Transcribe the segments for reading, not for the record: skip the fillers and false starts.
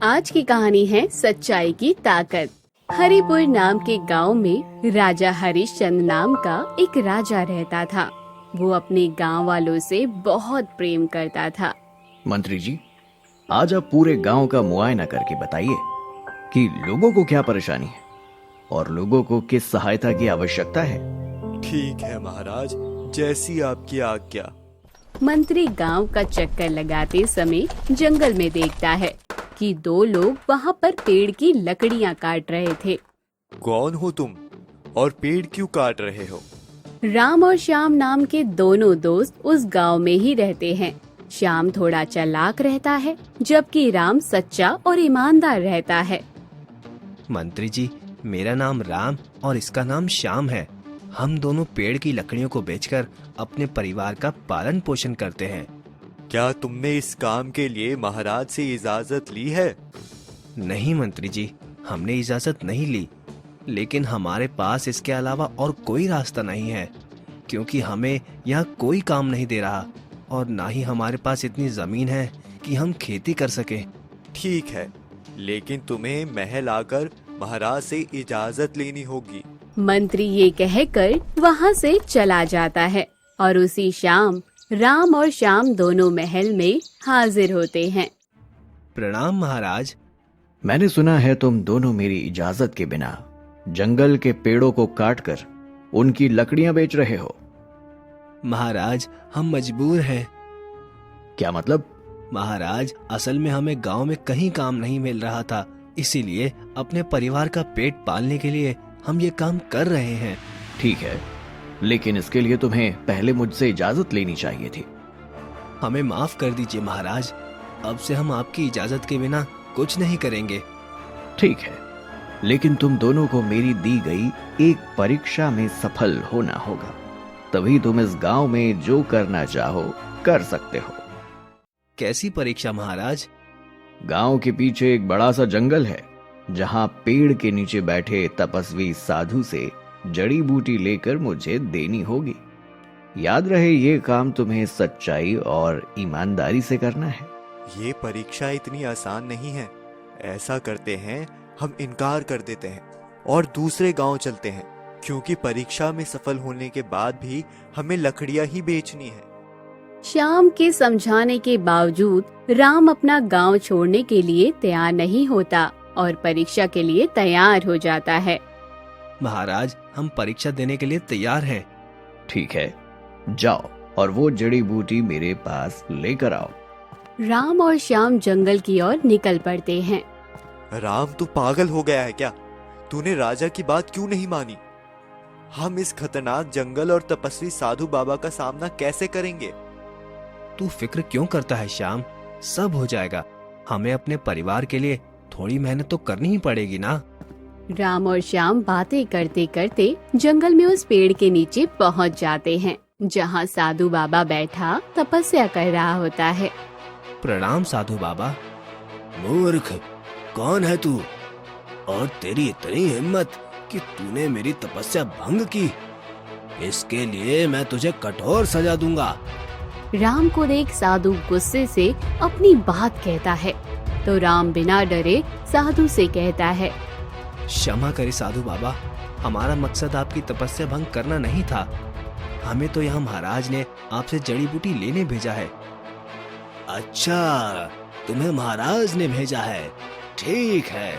आज की कहानी है सच्चाई की ताकत। हरिपुर नाम के गांव में राजा हरिश्चंद्र नाम का एक राजा रहता था। वो अपने गांव वालों से बहुत प्रेम करता था। मंत्री जी, आज आप पूरे गांव का मुआयना करके बताइए कि लोगों को क्या परेशानी है और लोगों को किस सहायता की आवश्यकता है। ठीक है महाराज, जैसी आपकी आज्ञा। मंत्री गांव का चक्कर लगाते समय जंगल में देखता है कि दो लोग वहाँ पर पेड़ की लकड़ियाँ काट रहे थे। कौन हो तुम और पेड़ क्यों काट रहे हो? राम और श्याम नाम के दोनों दोस्त उस गांव में ही रहते हैं। श्याम थोड़ा चालाक रहता है, जबकि राम सच्चा और ईमानदार रहता है। मंत्री जी, मेरा नाम राम और इसका नाम श्याम है। हम दोनों पेड़ की लकड़ियों को बेचकर अपने परिवार का पालन पोषण करते हैं। क्या तुमने इस काम के लिए महाराज से इजाजत ली है? नहीं मंत्री जी, हमने इजाजत नहीं ली, लेकिन हमारे पास इसके अलावा और कोई रास्ता नहीं है, क्योंकि हमें यहाँ कोई काम नहीं दे रहा और ना ही हमारे पास इतनी जमीन है कि हम खेती कर सके। ठीक है, लेकिन तुम्हें महल आकर महाराज से इजाजत लेनी होगी। मंत्री ये कहकर वहाँ से चला जाता है और उसी शाम राम और श्याम दोनों महल में हाजिर होते हैं। प्रणाम महाराज। मैंने सुना है तुम दोनों मेरी इजाजत के बिना जंगल के पेड़ों को काटकर उनकी लकड़ियां बेच रहे हो। महाराज, हम मजबूर हैं। क्या मतलब? महाराज, असल में हमें गांव में कहीं काम नहीं मिल रहा था, इसीलिए अपने परिवार का पेट पालने के लिए हम ये काम कर रहे हैं। ठीक है, लेकिन इसके लिए तुम्हें पहले मुझसे इजाजत लेनी चाहिए थी। हमें माफ कर दीजिए महाराज, अब से हम आपकी इजाजत के बिना कुछ नहीं करेंगे। ठीक है, लेकिन तुम दोनों को मेरी दी गई एक परीक्षा में सफल होना होगा, तभी तुम इस गांव में जो करना चाहो कर सकते हो। कैसी परीक्षा महाराज? गांव के पीछे एक बड़ा सा जंगल है, जहां पेड़ के नीचे बैठे तपस्वी साधु से जड़ी बूटी लेकर मुझे देनी होगी। याद रहे, ये काम तुम्हें सच्चाई और ईमानदारी से करना है। ये परीक्षा इतनी आसान नहीं है। ऐसा करते हैं, हम इनकार कर देते हैं और दूसरे गांव चलते हैं, क्योंकि परीक्षा में सफल होने के बाद भी हमें लकड़ियां ही बेचनी है। श्याम के समझाने के बावजूद राम अपना गांव छोड़ने के लिए तैयार नहीं होता और परीक्षा के लिए तैयार हो जाता है। महाराज, हम परीक्षा देने के लिए तैयार हैं। ठीक है, जाओ और वो जड़ी बूटी मेरे पास लेकर आओ। राम और श्याम जंगल की ओर निकल पड़ते हैं। राम, तू पागल हो गया है क्या? तूने राजा की बात क्यों नहीं मानी? हम इस खतरनाक जंगल और तपस्वी साधु बाबा का सामना कैसे करेंगे? तू फिक्र क्यों करता है श्याम, सब हो जाएगा। हमें अपने परिवार के लिए थोड़ी मेहनत तो करनी ही पड़ेगी ना। राम और श्याम बातें करते करते जंगल में उस पेड़ के नीचे पहुंच जाते हैं, जहां साधु बाबा बैठा तपस्या कर रहा होता है। प्रणाम साधु बाबा। मूर्ख, कौन है तू और तेरी इतनी हिम्मत कि तूने मेरी तपस्या भंग की? इसके लिए मैं तुझे कठोर सजा दूंगा। राम को देख साधु गुस्से से अपनी बात कहता है, तो राम बिना डरे साधु से कहता है, क्षमा करे साधु बाबा, हमारा मकसद आपकी तपस्या भंग करना नहीं था। हमें तो यहाँ महाराज ने आपसे जड़ी बूटी लेने भेजा है। अच्छा, तुम्हें महाराज ने भेजा है? ठीक है,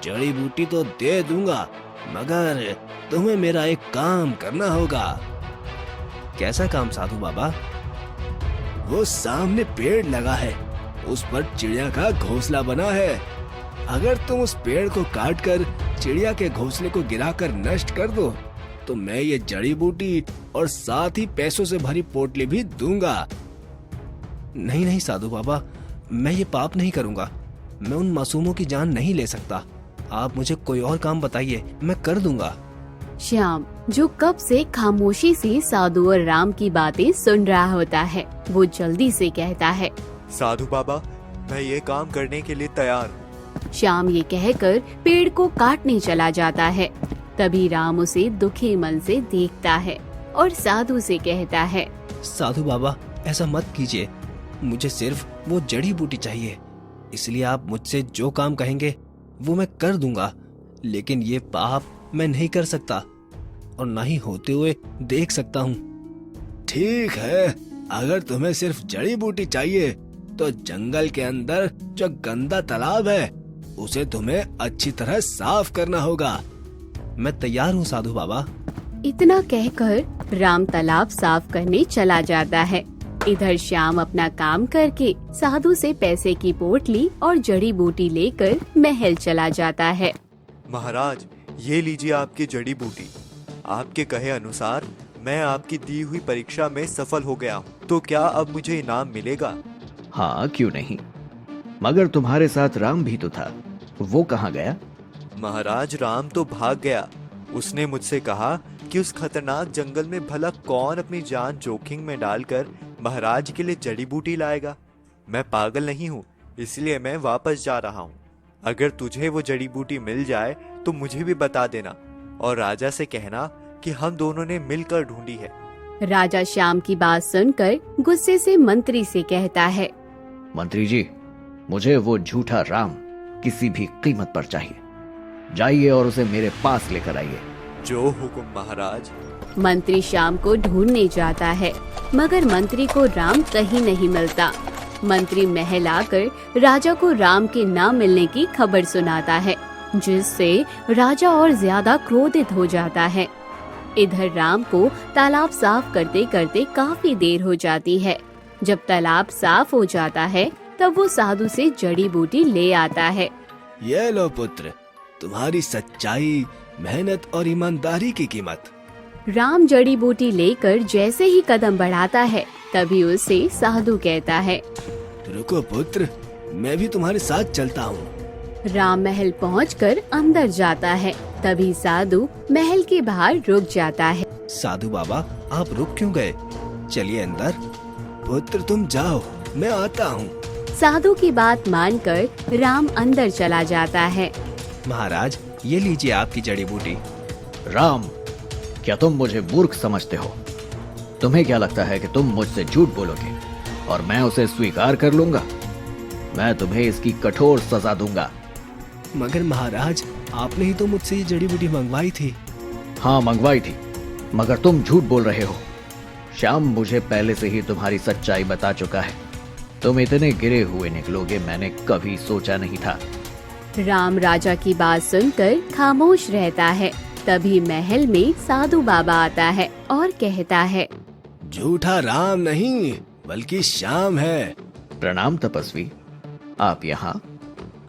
जड़ी बूटी तो दे दूंगा, मगर तुम्हें मेरा एक काम करना होगा। कैसा काम साधु बाबा? वो सामने पेड़ लगा है, उस पर चिड़िया का घोंसला बना है। अगर तुम उस पेड़ को काटकर चिड़िया के घोंसले को गिराकर नष्ट कर दो, तो मैं ये जड़ी बूटी और साथ ही पैसों से भरी पोटली भी दूंगा। नहीं नहीं साधु बाबा, मैं ये पाप नहीं करूंगा। मैं उन मासूमों की जान नहीं ले सकता। आप मुझे कोई और काम बताइए, मैं कर दूंगा। श्याम, जो कब से खामोशी से साधु और राम की बातें सुन रहा होता है, वो जल्दी से कहता है, साधु बाबा, मैं ये काम करने के लिए तैयार हूँ। श्याम ये कहकर पेड़ को काटने चला जाता है। तभी राम उसे दुखी मन से देखता है और साधु से कहता है, साधु बाबा, ऐसा मत कीजिए, मुझे सिर्फ वो जड़ी बूटी चाहिए। इसलिए आप मुझसे जो काम कहेंगे वो मैं कर दूंगा, लेकिन ये पाप मैं नहीं कर सकता और ना ही होते हुए देख सकता हूँ। ठीक है, अगर तुम्हें सिर्फ जड़ी बूटी चाहिए तो जंगल के अंदर जो गंदा तालाब है उसे तुम्हें अच्छी तरह साफ करना होगा। मैं तैयार हूँ साधु बाबा। इतना कहकर राम तालाब साफ करने चला जाता है। इधर श्याम अपना काम करके साधु से पैसे की पोटली और जड़ी बूटी लेकर महल चला जाता है। महाराज, ये लीजिए आपकी जड़ी बूटी। आपके कहे अनुसार मैं आपकी दी हुई परीक्षा में सफल हो गया हूँ, तो क्या अब मुझे इनाम मिलेगा? हाँ, क्यों नहीं, मगर तुम्हारे साथ राम भी तो था, वो कहाँ गया? महाराज, राम तो भाग गया। उसने मुझसे कहा कि उस खतरनाक जंगल में भला कौन अपनी जान जोखिम में डालकर महाराज के लिए जड़ी बूटी लाएगा। मैं पागल नहीं हूँ, इसलिए मैं वापस जा रहा हूँ। अगर तुझे वो जड़ी बूटी मिल जाए तो मुझे भी बता देना और राजा से कहना कि हम दोनों ने मिलकर ढूंढी है। राजा श्याम की बात सुनकर गुस्से से मंत्री से कहता है, मंत्री जी, मुझे वो झूठा राम किसी भी कीमत पर चाहिए। जाइए और उसे मेरे पास लेकर आइए। जो हुक्म महाराज। मंत्री श्याम को ढूंढने जाता है, मगर मंत्री को राम कहीं नहीं मिलता। मंत्री महल आकर राजा को राम के ना मिलने की खबर सुनाता है, जिससे राजा और ज्यादा क्रोधित हो जाता है। इधर राम को तालाब साफ करते करते काफी देर हो जाती है। जब तालाब साफ हो जाता है तब वो साधु से जड़ी बूटी ले आता है। ये लो पुत्र, तुम्हारी सच्चाई, मेहनत और ईमानदारी की कीमत। राम जड़ी बूटी लेकर जैसे ही कदम बढ़ाता है तभी उसे साधु कहता है, रुको पुत्र, मैं भी तुम्हारे साथ चलता हूँ। राम महल पहुंचकर अंदर जाता है। तभी साधु महल के बाहर रुक जाता है। साधु बाबा, आप रुक क्यों गए? चलिए अंदर। पुत्र तुम जाओ, मैं आता हूँ। साधु की बात मानकर राम अंदर चला जाता है। महाराज, ये लीजिए आपकी जड़ी बूटी। राम, क्या तुम मुझे मूर्ख समझते हो? तुम्हें क्या लगता है कि तुम मुझसे झूठ बोलोगे और मैं उसे स्वीकार कर लूंगा? मैं तुम्हें इसकी कठोर सजा दूंगा। मगर महाराज, आपने ही तो मुझसे ये जड़ी बूटी मंगवाई थी। हाँ, मंगवाई थी, मगर तुम झूठ बोल रहे हो। श्याम मुझे पहले से ही तुम्हारी सच्चाई बता चुका है। तुम इतने गिरे हुए निकलोगे मैंने कभी सोचा नहीं था। राम राजा की बात सुनकर खामोश रहता है। तभी महल में साधु बाबा आता है और कहता है, झूठा राम नहीं बल्कि श्याम है। प्रणाम तपस्वी, आप यहाँ?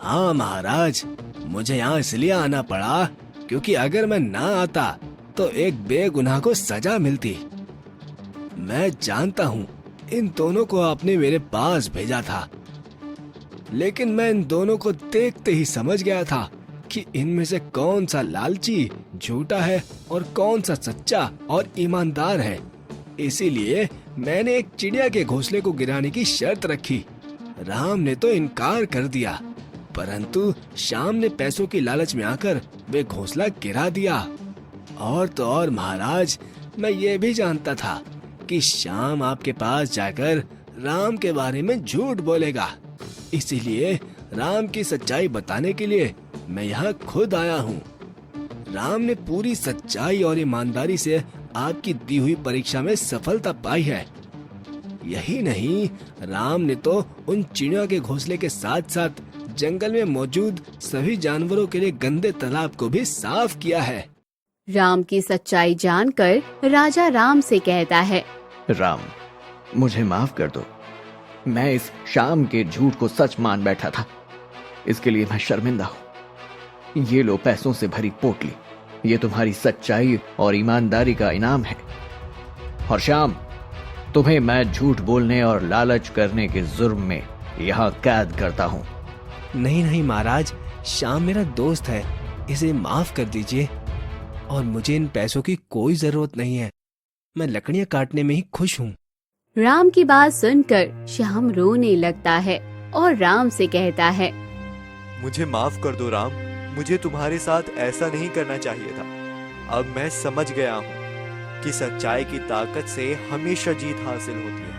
हाँ महाराज, मुझे यहाँ इसलिए आना पड़ा क्योंकि अगर मैं ना आता तो एक बेगुनाह को सजा मिलती। मैं जानता हूँ इन दोनों को आपने मेरे पास भेजा था, लेकिन मैं इन दोनों को देखते ही समझ गया था कि इनमें से कौन सा लालची झूठा है और कौन सा सच्चा और ईमानदार है। इसीलिए मैंने एक चिड़िया के घोंसले को गिराने की शर्त रखी। राम ने तो इनकार कर दिया, परंतु श्याम ने पैसों की लालच में आकर वे घोंसला गिरा दिया। और तो और महाराज, मैं ये भी जानता था कि श्याम आपके पास जाकर राम के बारे में झूठ बोलेगा। इसीलिए राम की सच्चाई बताने के लिए मैं यहाँ खुद आया हूँ। राम ने पूरी सच्चाई और ईमानदारी से आपकी दी हुई परीक्षा में सफलता पाई है। यही नहीं, राम ने तो उन चिड़ियों के घोंसले के साथ साथ जंगल में मौजूद सभी जानवरों के लिए गंदे तालाब को भी साफ किया है। राम की सच्चाई जानकर राजा राम से कहता है, राम, मुझे माफ कर दो। मैं इस शाम के झूठ को सच मान बैठा था, इसके लिए मैं शर्मिंदा हूँ। ये लो पैसों से भरी पोटली, ये तुम्हारी सच्चाई और ईमानदारी का इनाम है। और श्याम, तुम्हें मैं झूठ बोलने और लालच करने के जुर्म में यहाँ कैद करता हूँ। नहीं नहीं महाराज, श्याम मेरा दोस्त है, इसे माफ कर दीजिए और मुझे इन पैसों की कोई जरूरत नहीं है। मैं लकड़ियाँ काटने में ही खुश हूँ। राम की बात सुनकर श्याम रोने लगता है और राम से कहता है, मुझे माफ कर दो राम, मुझे तुम्हारे साथ ऐसा नहीं करना चाहिए था। अब मैं समझ गया हूँ कि सच्चाई की ताकत से हमेशा जीत हासिल होती है।